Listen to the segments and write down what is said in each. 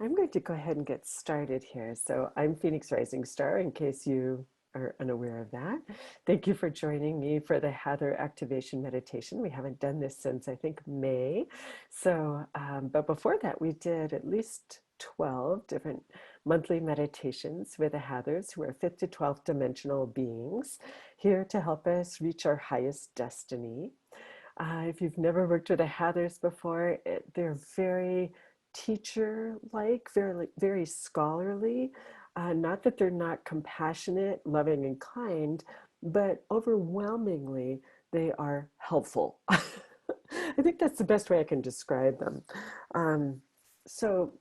I'm going to go ahead and get started here. So I'm Phoenix Rising Star, in case you are unaware of that. Thank you for joining me for the Hathor activation meditation. We haven't done this since I think May. But before that, we did at least 12 different monthly meditations with the Hathors, who are fifth to 12th dimensional beings, here to help us reach our highest destiny. If you've never worked with the Hathors before, they're very teacher-like, very scholarly. Not that they're not compassionate, loving, and kind, but overwhelmingly, they are helpful. I think that's the best way I can describe them. Um, so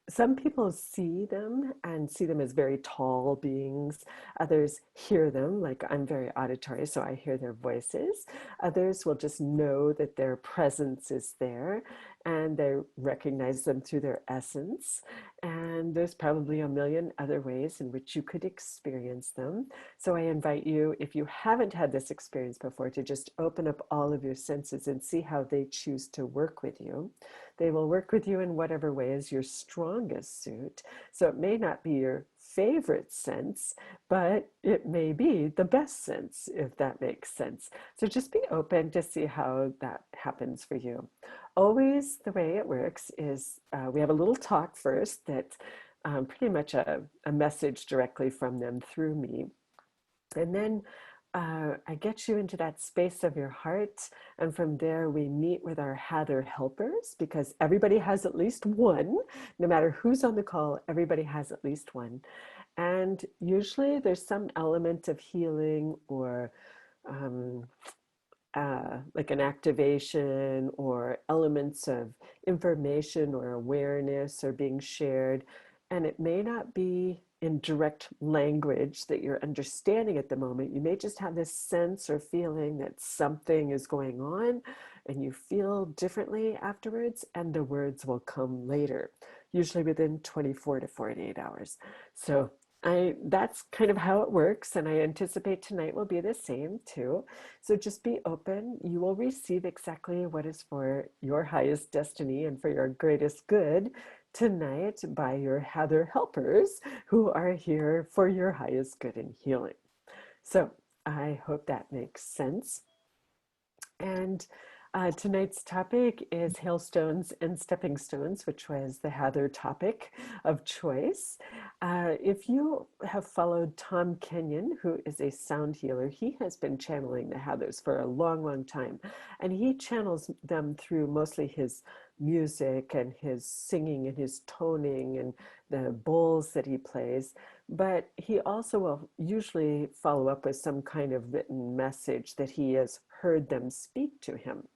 some people see them and see them as very tall beings. Others hear them, like I'm very auditory, so I hear their voices. Others will just know that their presence is there and they recognize them through their essence. And there's probably a million other ways in which you could experience them. So I invite you, if you haven't had this experience before, to just open up all of your senses and see how they choose to work with you. They will work with you in whatever way is your strongest suit. So it may not be your favorite sense, but it may be the best sense, if that makes sense. So just be open to see how that happens for you. Always the way it works is we have a little talk first that's pretty much a message directly from them through me. And then I get you into that space of your heart. And from there, we meet with our Hathor helpers, because everybody has at least one. No matter who's on the call, everybody has at least one. And usually there's some element of healing or um, like an activation or elements of information or awareness are being shared. And it may not be in direct language that you're understanding at the moment. You may just have this sense or feeling that something is going on and you feel differently afterwards, and the words will come later, usually within 24 to 48 hours. So that's kind of how it works, and I anticipate tonight will be the same too. So just be open. You will receive exactly what is for your highest destiny and for your greatest good tonight by your Hathor helpers, who are here for your highest good and healing. So I hope that makes sense. And tonight's topic is Hailstones and Stepping Stones, which was the Hathor topic of choice. If you have followed Tom Kenyon, who is a sound healer, he has been channeling the Hathors for a long, long time. And he channels them through mostly his music and his singing and his toning and the bowls that he plays. But he also will usually follow up with some kind of written message that he has heard them speak to him.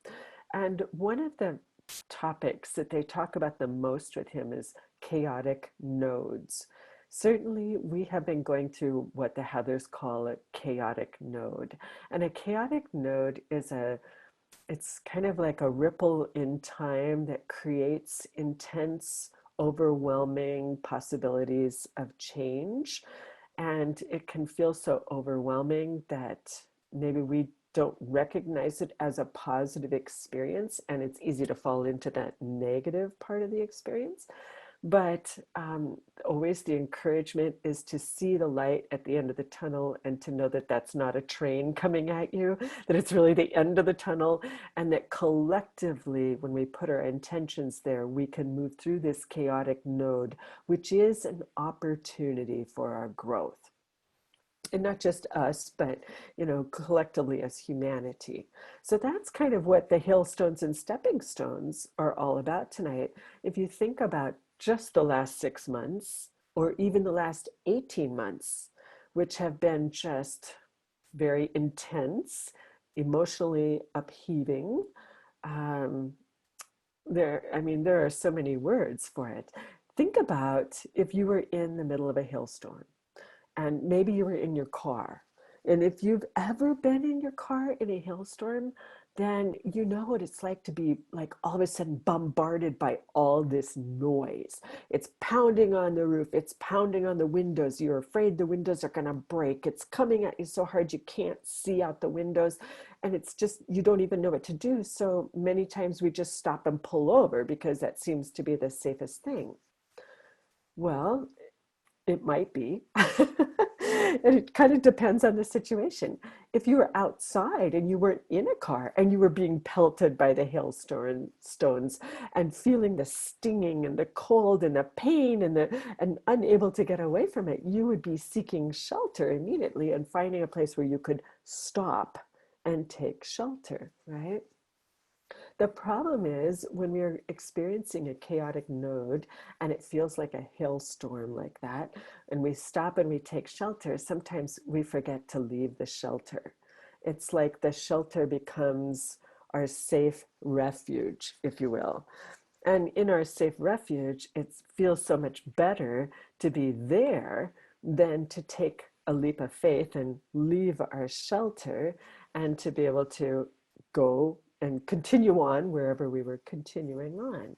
And one of the topics that they talk about the most with him is chaotic nodes. Certainly, we have been going through what the Hathors call a chaotic node. And a chaotic node is it's kind of like a ripple in time that creates intense, overwhelming possibilities of change. And it can feel so overwhelming that maybe we don't recognize it as a positive experience, and it's easy to fall into that negative part of the experience. But always the encouragement is to see the light at the end of the tunnel and to know that that's not a train coming at you, that it's really the end of the tunnel, and that collectively, when we put our intentions there, we can move through this chaotic node, which is an opportunity for our growth. And not just us, but collectively as humanity. So that's kind of what the Hailstones and Stepping Stones are all about tonight. If you think about just the last 6 months, or even the last 18 months, which have been just very intense, emotionally upheaving. Um, there are so many words for it. Think about if you were in the middle of a hailstorm and maybe you were in your car. And if you've ever been in your car in a hailstorm, then you know what it's like to be like all of a sudden bombarded by all this noise. It's pounding on the roof, it's pounding on the windows. You're afraid the windows are going to break. It's coming at you so hard you can't see out the windows. And it's just, you don't even know what to do. So many times we just stop and pull over because that seems to be the safest thing. Well, it might be. It kind of depends on the situation. If you were outside and you weren't in a car and you were being pelted by the hailstones and feeling the stinging and the cold and the pain and unable to get away from it, you would be seeking shelter immediately and finding a place where you could stop and take shelter, right? The problem is when we're experiencing a chaotic node and it feels like a hailstorm like that, and we stop and we take shelter, sometimes we forget to leave the shelter. It's like the shelter becomes our safe refuge, if you will. And in our safe refuge, it feels so much better to be there than to take a leap of faith and leave our shelter and to be able to go and continue on wherever we were continuing on.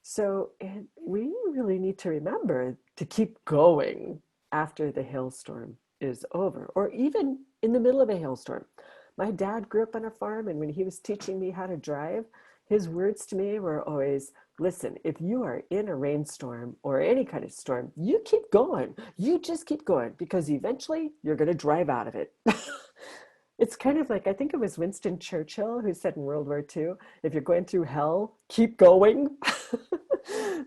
So we really need to remember to keep going after the hailstorm is over, or even in the middle of a hailstorm. My dad grew up on a farm, and when he was teaching me how to drive, his words to me were always, listen, if you are in a rainstorm or any kind of storm, you keep going. You just keep going because eventually you're going to drive out of it. It's kind of like, I think it was Winston Churchill who said in World War II, if you're going through hell, keep going.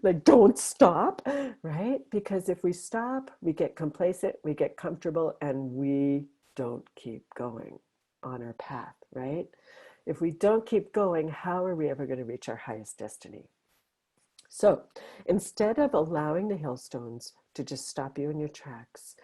Like, don't stop, right? Because if we stop, we get complacent, we get comfortable, and we don't keep going on our path, right? If we don't keep going, how are we ever going to reach our highest destiny? So instead of allowing the hailstones to just stop you in your tracks,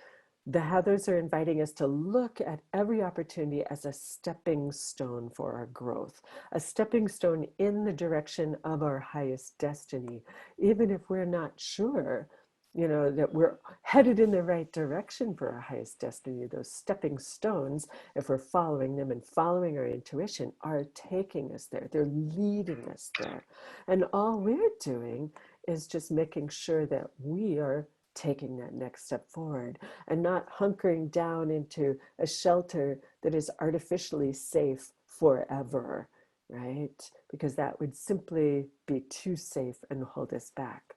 the Hathors are inviting us to look at every opportunity as a stepping stone for our growth, a stepping stone in the direction of our highest destiny, even if we're not sure, that we're headed in the right direction for our highest destiny. Those stepping stones, if we're following them and following our intuition, are taking us there. They're leading us there. And all we're doing is just making sure that we are taking that next step forward and not hunkering down into a shelter that is artificially safe forever, right? Because that would simply be too safe and hold us back.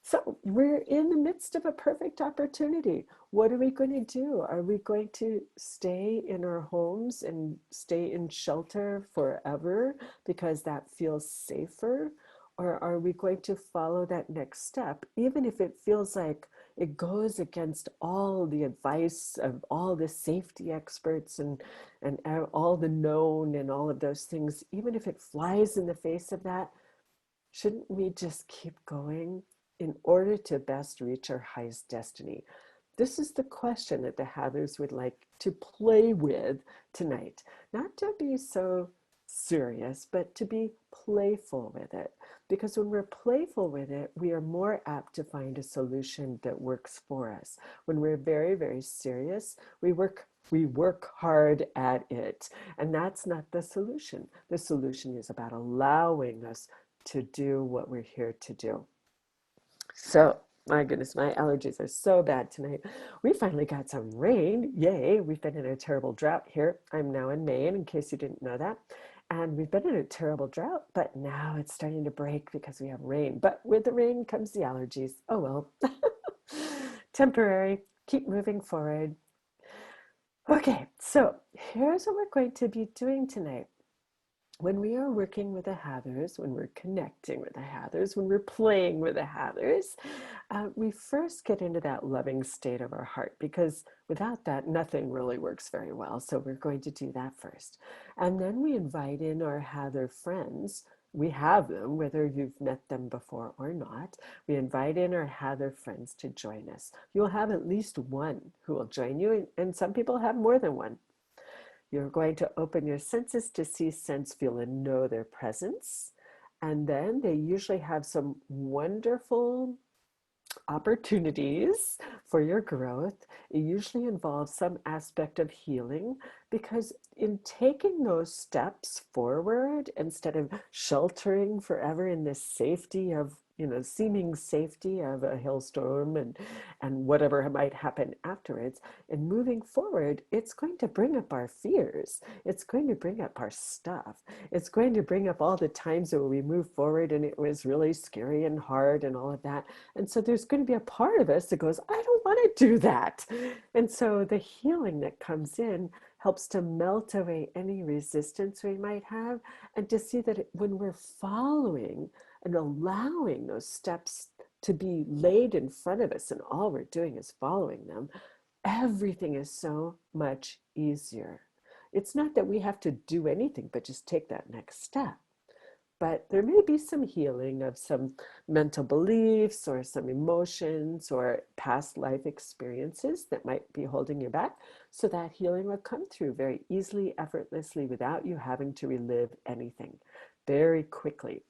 So we're in the midst of a perfect opportunity. What are we going to do? Are we going to stay in our homes and stay in shelter forever because that feels safer? Or are we going to follow that next step, even if it feels like it goes against all the advice of all the safety experts and all the known and all of those things, even if it flies in the face of that, shouldn't we just keep going in order to best reach our highest destiny? This is the question that the Hathors would like to play with tonight. Not to be so serious, but to be playful with it. Because when we're playful with it, we are more apt to find a solution that works for us. When we're very, very serious, we work hard at it. And that's not the solution. The solution is about allowing us to do what we're here to do. So, my goodness, my allergies are so bad tonight. We finally got some rain. Yay. We've been in a terrible drought here. I'm now in Maine, in case you didn't know that. And we've been in a terrible drought, but now it's starting to break because we have rain. But with the rain comes the allergies. Oh well. Temporary. Keep moving forward. Okay, so here's what we're going to be doing tonight. When we are working with the Hathors, when we're connecting with the Hathors, when we're playing with the Hathors, we first get into that loving state of our heart, because without that, nothing really works very well. So we're going to do that first. And then we invite in our Hathor friends. We have them, whether you've met them before or not. We invite in our Hathor friends to join us. You'll have at least one who will join you, and some people have more than one. You're going to open your senses to see, sense, feel, and know their presence. And then they usually have some wonderful opportunities for your growth. It usually involves some aspect of healing because in taking those steps forward, instead of sheltering forever in this safety of, seeming safety of a hailstorm and whatever might happen afterwards, and moving forward, it's going to bring up our fears. It's going to bring up our stuff. It's going to bring up all the times where we move forward and it was really scary and hard and all of that. And so there's going to be a part of us that goes, I don't want to do that. And so the healing that comes in helps to melt away any resistance we might have, and to see that when we're following and allowing those steps to be laid in front of us, and all we're doing is following them, everything is so much easier. It's not that we have to do anything but just take that next step. But there may be some healing of some mental beliefs or some emotions or past life experiences that might be holding you back. So that healing will come through very easily, effortlessly, without you having to relive anything, very quickly.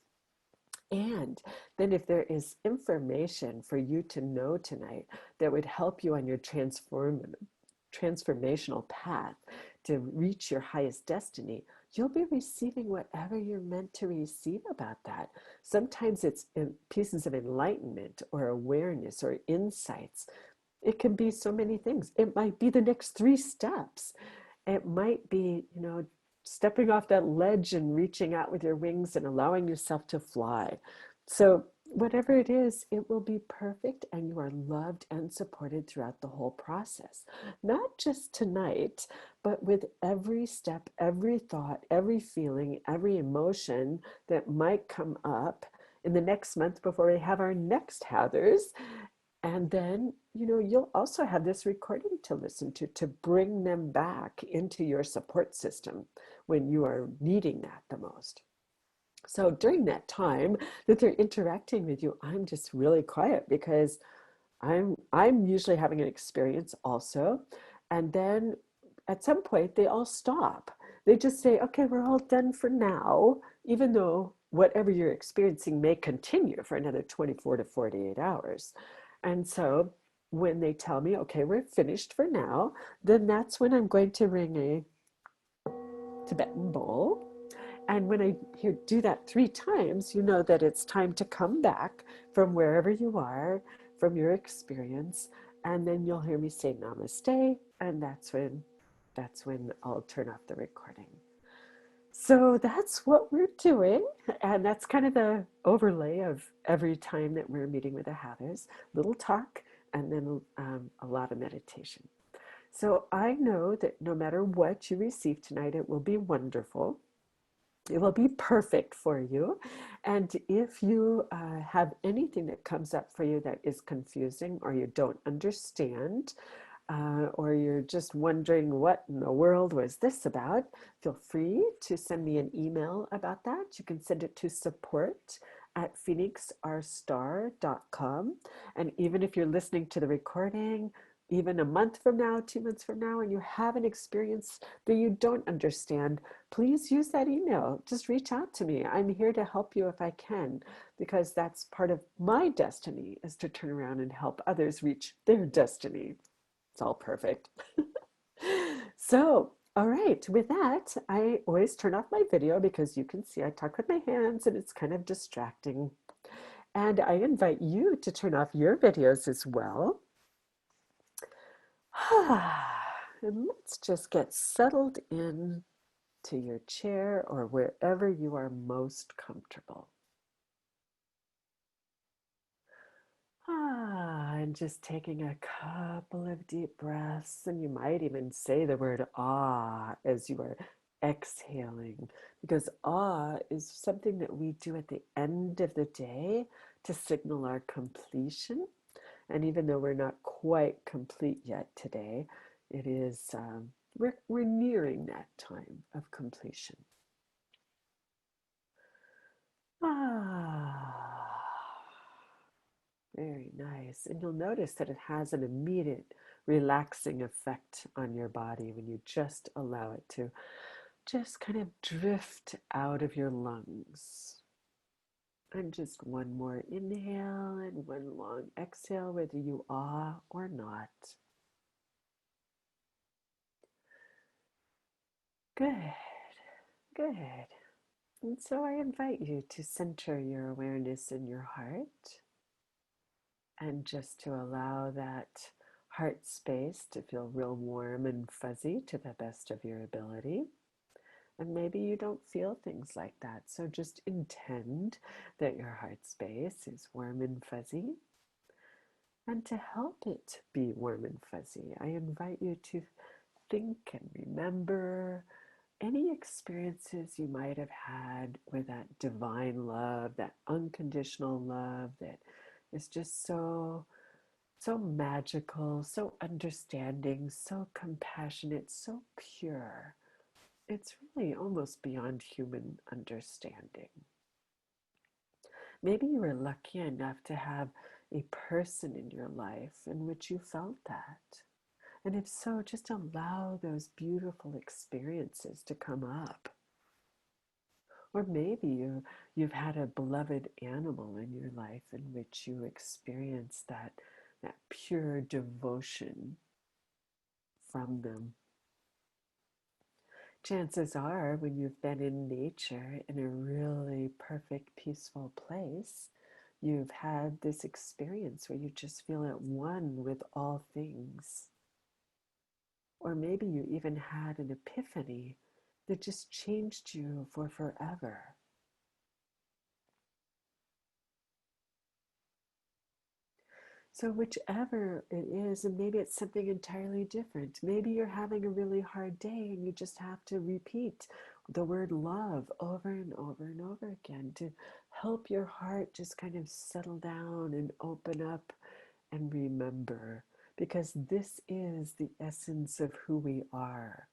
And then if there is information for you to know tonight that would help you on your transformational path to reach your highest destiny, you'll be receiving whatever you're meant to receive about that. Sometimes it's in pieces of enlightenment or awareness or insights. It can be so many things. It might be the next 3 steps. It might be, stepping off that ledge and reaching out with your wings and allowing yourself to fly. So whatever it is, it will be perfect, and you are loved and supported throughout the whole process. Not just tonight, but with every step, every thought, every feeling, every emotion that might come up in the next month before we have our next Hathors. And then, you'll also have this recording to listen to bring them back into your support system when you are needing that the most. So during that time that they're interacting with you, I'm just really quiet because I'm usually having an experience also. And then at some point they all stop. They just say, okay, we're all done for now, even though whatever you're experiencing may continue for another 24 to 48 hours. And so when they tell me, okay, we're finished for now, then that's when I'm going to ring a Tibetan bowl. And when I do that 3 times, you know that it's time to come back from wherever you are, from your experience. And then you'll hear me say namaste. And that's when I'll turn off the recording. So that's what we're doing. And that's kind of the overlay of every time that we're meeting with the Hathors. Little talk and then a lot of meditation. So I know that no matter what you receive tonight, it will be wonderful. It will be perfect for you. And if you have anything that comes up for you that is confusing, or you don't understand, or you're just wondering what in the world was this about, feel free to send me an email about that. You can send it to support@phoenixrstar.com. And even if you're listening to the recording, even a month from now, 2 months from now, and you have an experience that you don't understand, please use that email. Just reach out to me. I'm here to help you if I can, because that's part of my destiny, is to turn around and help others reach their destiny. It's all perfect. So, all right, with that, I always turn off my video because you can see I talk with my hands and it's kind of distracting. And I invite you to turn off your videos as well. And let's just get settled in to your chair or wherever you are most comfortable. And just taking a couple of deep breaths, and you might even say the word ah as you are exhaling, because ah is something that we do at the end of the day to signal our completion. And even though we're not quite complete yet today, it is we're nearing that time of completion. Very nice. And you'll notice that it has an immediate relaxing effect on your body when you just allow it to just kind of drift out of your lungs. And just one more inhale and one long long exhale, whether you are or not. Good, good. And so I invite you to center your awareness in your heart and just to allow that heart space to feel real warm and fuzzy to the best of your ability. And maybe you don't feel things like that. So just intend that your heart space is warm and fuzzy. And to help it be warm and fuzzy, I invite you to think and remember any experiences you might have had with that divine love, that unconditional love that is just so magical, so understanding, so compassionate, so pure. It's really almost beyond human understanding. Maybe you were lucky enough to have a person in your life in which you felt that. And if so, just allow those beautiful experiences to come up. Or maybe you've had a beloved animal in your life in which you experienced that pure devotion from them. Chances are, when you've been in nature in a really perfect, peaceful place, you've had this experience where you just feel at one with all things. Or maybe you even had an epiphany that just changed you for forever. So, whichever it is, and maybe it's something entirely different. Maybe you're having a really hard day and you just have to repeat the word love over and over and over again to help your heart just kind of settle down and open up and remember. Because this is the essence of who we are.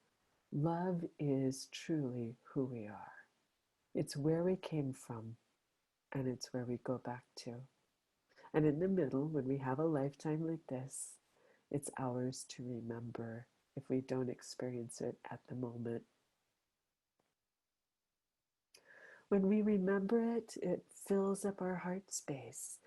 Love is truly who we are. It's where we came from, and it's where we go back to. And in the middle, when we have a lifetime like this, it's ours to remember if we don't experience it at the moment. When we remember it, it fills up our heart space.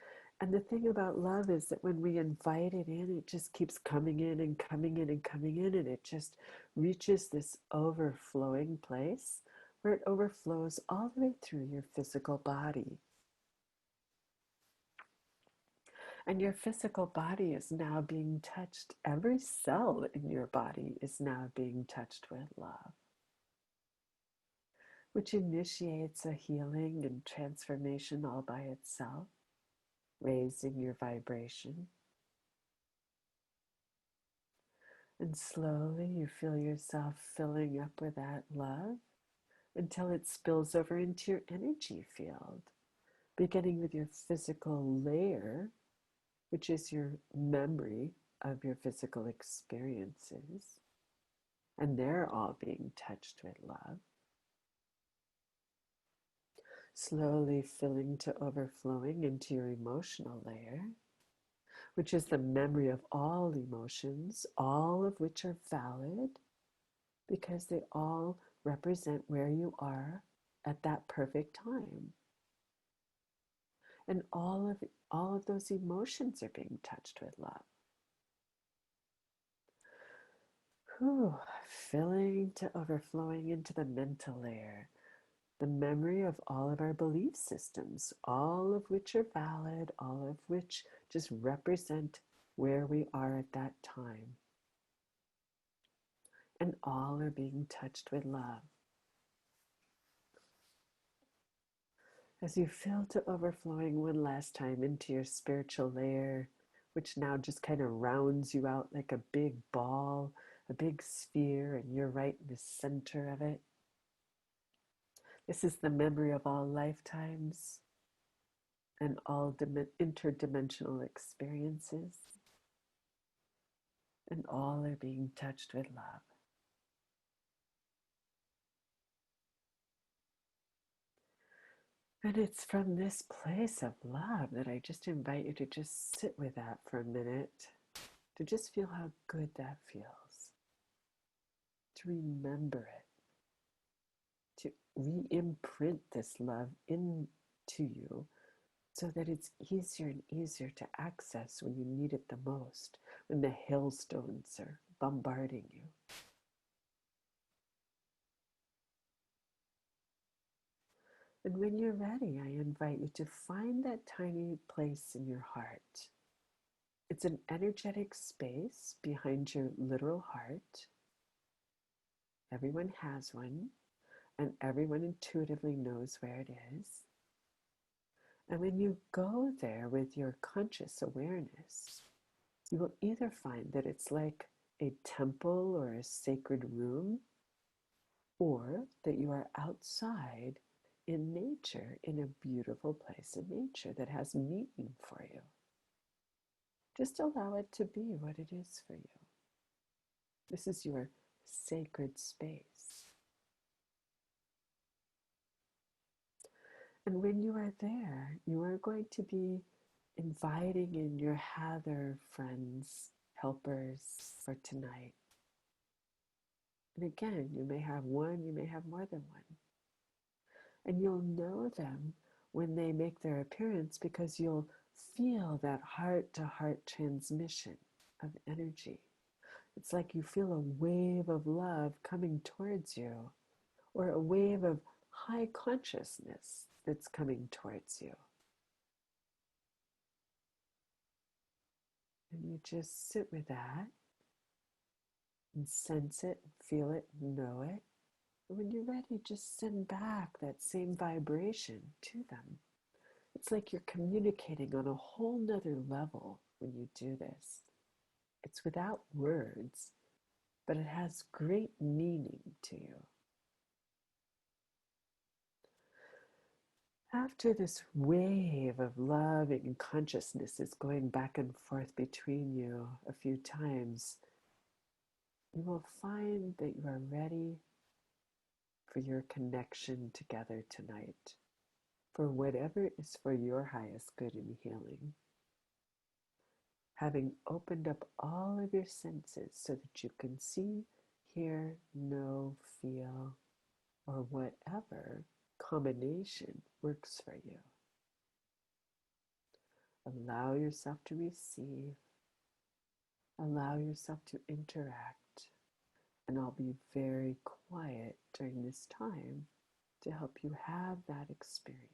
And the thing about love is that when we invite it in, it just keeps coming in and coming in and coming in, and it just reaches this overflowing place where it overflows all the way through your physical body. And your physical body is now being touched. Every cell in your body is now being touched with love, which initiates a healing and transformation all by itself, raising your vibration. And slowly you feel yourself filling up with that love until it spills over into your energy field, beginning with your physical layer, which is your memory of your physical experiences. And they're all being touched with love. Slowly filling to overflowing into your emotional layer, which is the memory of all emotions, all of which are valid because they all represent where you are at that perfect time. And all of those emotions are being touched with love. Filling to overflowing into the mental layer, the memory of all of our belief systems, all of which are valid, all of which just represent where we are at that time. And all are being touched with love. As you fill to overflowing one last time into your spiritual layer, which now just kind of rounds you out like a big ball, a big sphere, and you're right in the center of it. This is the memory of all lifetimes and all interdimensional experiences, and all are being touched with love. And it's from this place of love that I just invite you to just sit with that for a minute, to just feel how good that feels, to remember it, to re-imprint this love into you so that it's easier and easier to access when you need it the most, when the hailstones are bombarding you. And when you're ready, I invite you to find that tiny place in your heart. It's an energetic space behind your literal heart. Everyone has one, and everyone intuitively knows where it is. And when you go there with your conscious awareness, you will either find that it's like a temple or a sacred room, or that you are outside in nature, in a beautiful place in nature that has meaning for you. Just allow it to be what it is for you. This is your sacred space. And when you are there, you are going to be inviting in your Hathor friends, helpers for tonight. And again, you may have one, you may have more than one. And you'll know them when they make their appearance because you'll feel that heart-to-heart transmission of energy. It's like you feel a wave of love coming towards you, or a wave of high consciousness that's coming towards you. And you just sit with that and sense it, feel it, know it. And when you're ready, just send back that same vibration to them. It's like you're communicating on a whole nother level when you do this. It's without words, but it has great meaning to you. After this wave of love and consciousness is going back and forth between you a few times, you will find that you are ready for your connection together tonight, for whatever is for your highest good and healing. Having opened up all of your senses so that you can see, hear, know, feel, or whatever combination works for you. Allow yourself to receive. Allow yourself to interact. And I'll be very quiet during this time to help you have that experience.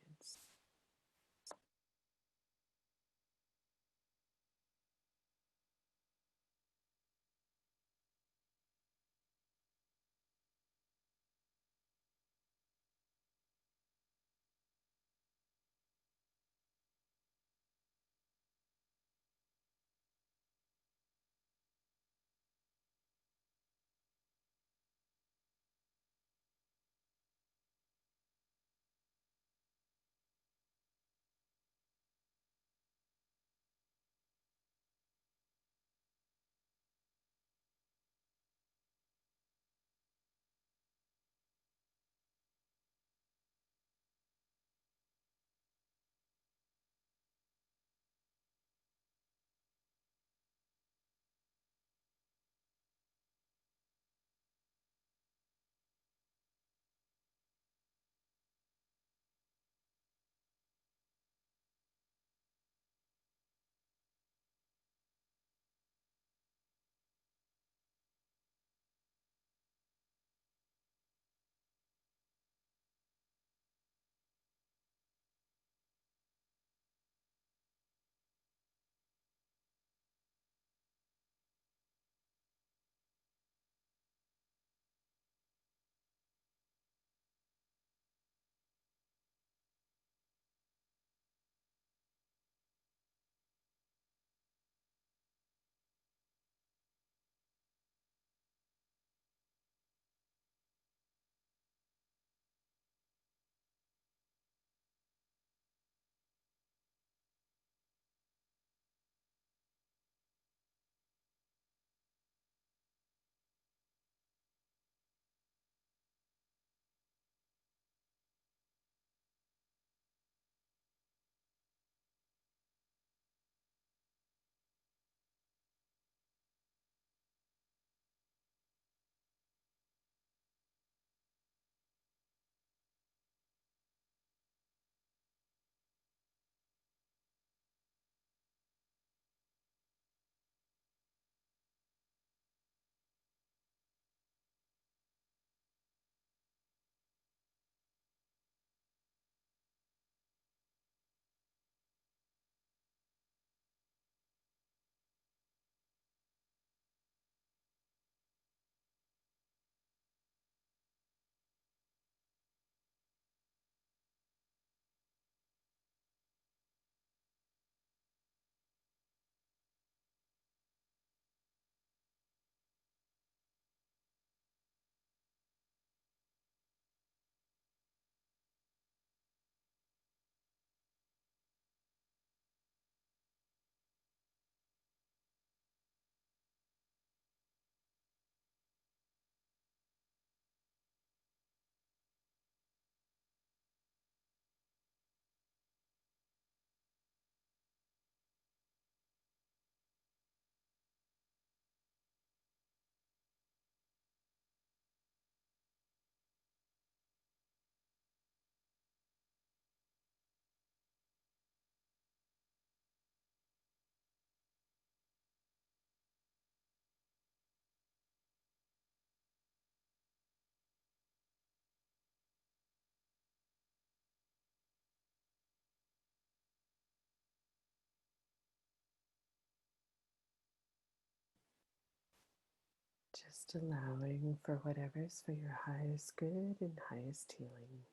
Just allowing for whatever's for your highest good and highest healing.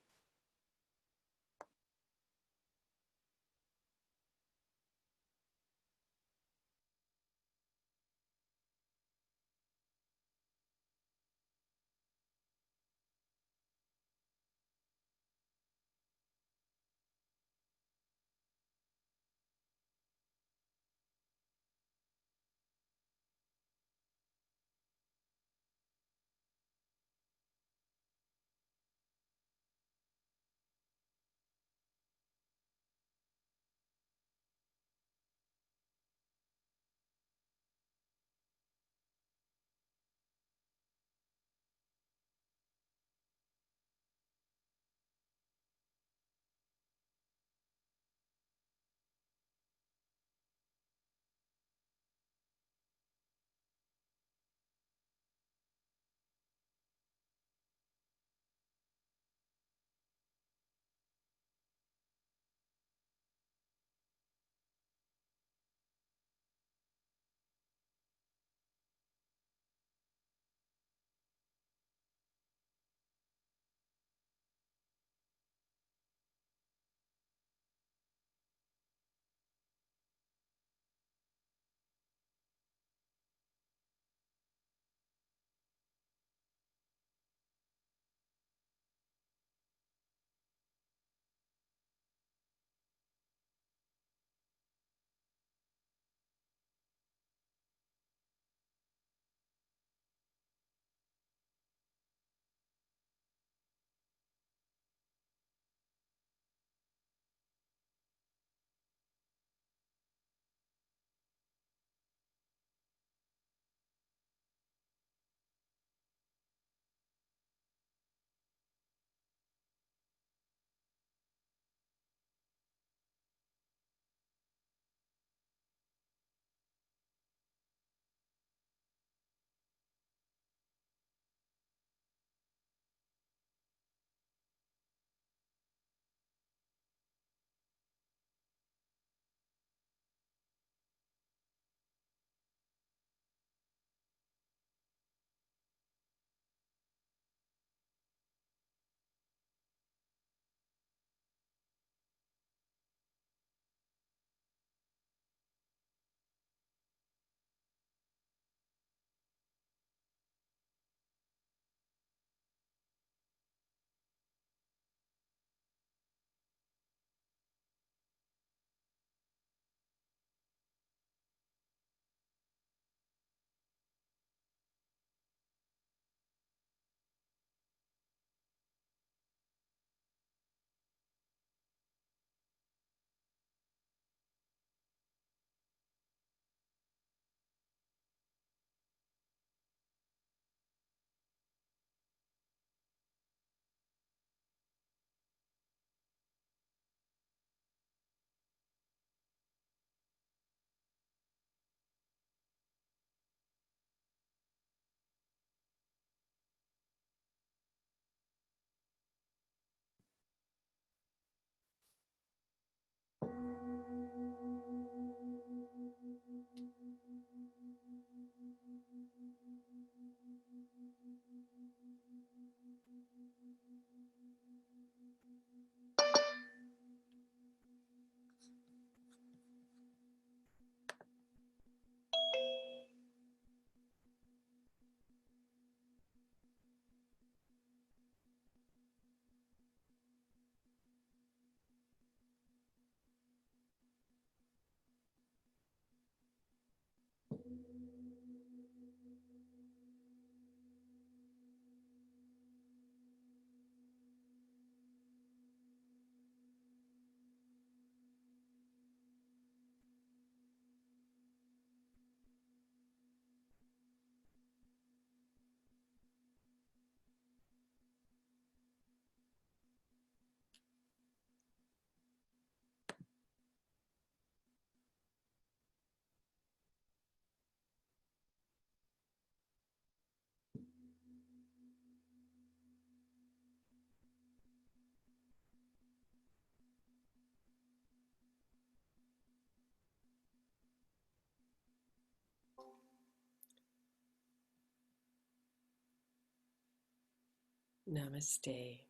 Namaste.